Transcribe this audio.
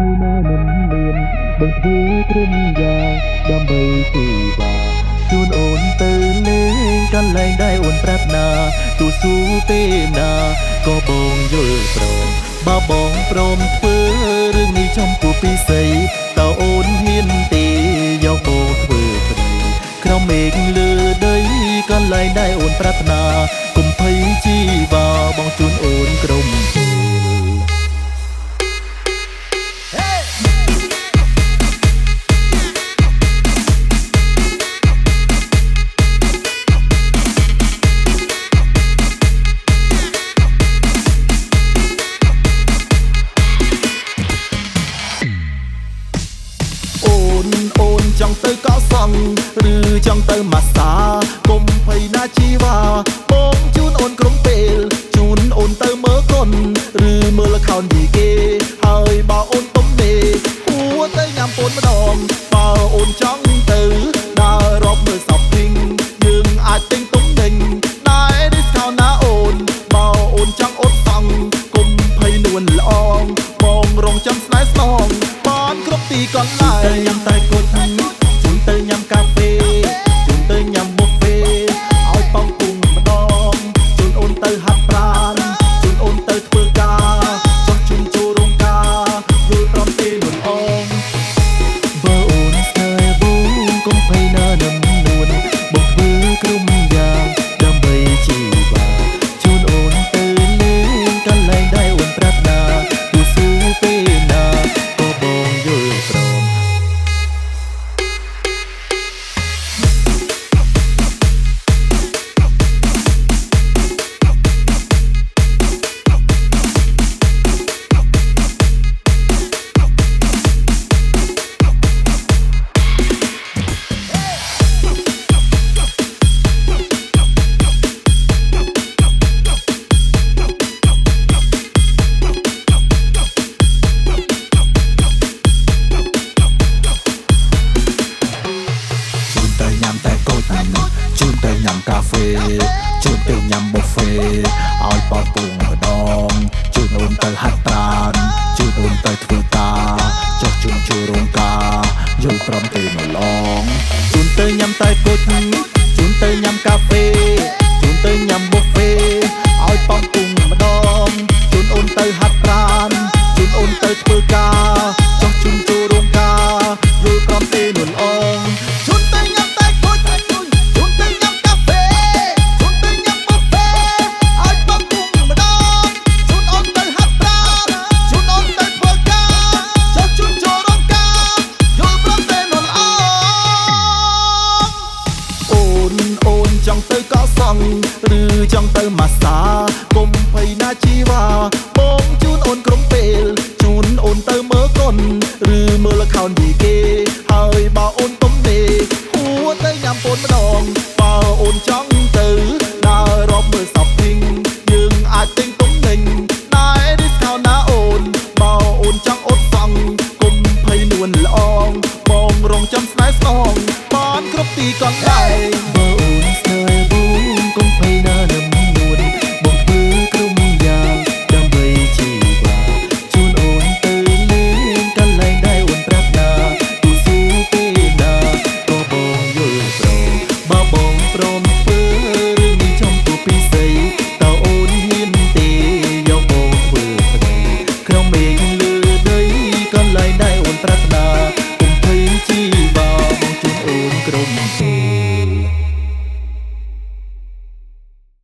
ភ័យណាមិនមានបើធ្វើត្រឹមយ៉ាងដើម្បីទីបាជូនអូនទៅលេងកន្លែងដែលអូនប្រាថ្នាទូស៊ូពេលណាក៏បងយល់ព្រមបើបងព្រមធ្វើរឿងនេះចំពោះពិសីតើអូនហ៊ានទេយកបងធ្វើព្រីក្រោមមេឃលើដីកន្លែងដែលអូនប្រាថ្នាកុំភ័យជីវ៉ាបងជូនអូនក្រុមអូនចង់ទៅកោសង់ឬចង់ទៅម៉ាស្សាកុំភ័យណាជីវ៉ាបងជូនអូនក្រុមពេលជូនអូនទៅមើលកុនឬមើលល្ខោនយីគេហើយបើអូនទុំទេហួរទៅញ៉ាំពូនម្ដងបើអូនចង់ទៅដើររាប់មើលសពភីងយើងអាចទិញទុំដេញដែរ discount ណាអូនបើអូនចង់អូនសង់កុំភ័យនួនល្អងបងរងចាំស្នេហ៍ស្នងបានគ្រប់ទីកន្លែងទៅញ៉ាំតែគុជជូនទៅញ៉ាំកាហ្វេជូនទៅញ៉ាំប៊ូហ្វេឲ្យប៉ងពុងម្ដងជូនអូនទៅហាត់ប្រាណជូនអូនទៅធ្វើការចុះជូនចូលរោងការយល់ព្រមទេនួនអងបើអូនស្នេហ៍បូនកុំភ័យណានឹមនួនបងធ្វើក្រុមយ៉ាងដើម្បីជីវ៉ាជូនអូនទៅលេងកន្លែងដែលអូនប្រាថ្នាទូស៊ូពេលណាក៏បងយល់ព្រមជូនទៅញ៉ាំកាហ្វេជូនទៅញ៉ាំប៊ូហ្វេឲ្យប៉ពុងម្ដងជូនអូនទៅហាត់ប្រាណជូនអូនទៅធ្វើការចុះជូនចូលរោងការយល់ព្រមទេនៅឡងជូនទៅញ៉ាំតែគុជជូនទៅញ៉ាំកាហ្វេជូនទៅញ៉ាំប៊ូហ្វេឲ្យប៉ពុងម្ដងជូនអូនទៅហាត់ប្រាណជូនអូនទៅធ្វើការចុះជូនចូលរោងការយល់ព្រមទេនៅឡងចង់ទៅកោសង់ឬចង់ទៅម៉ាស្សាកុំភ័យណាជីវ៉ាបងជូនអូនក្រុមពេលជូនអូនទៅមើលកុនឬមើលល្ខោនយីគេហើយបើអូនទុំទេហួរទៅញ៉ាំពូនម្ដងបើអូនចង់ទៅដើររាប់មើលសពភីងយើងអាចទិញទុំដេញដែរ discount ណាអូនបើអូនចង់អូនសង់កុំភ័យនួនល្អងបងរងចាំស្នេហ៍ស្នងបានគ្រប់ទីកន្លែងប្រាថ្នាកុំភ័យជីវ៉ាបងជូនអូនក្រុម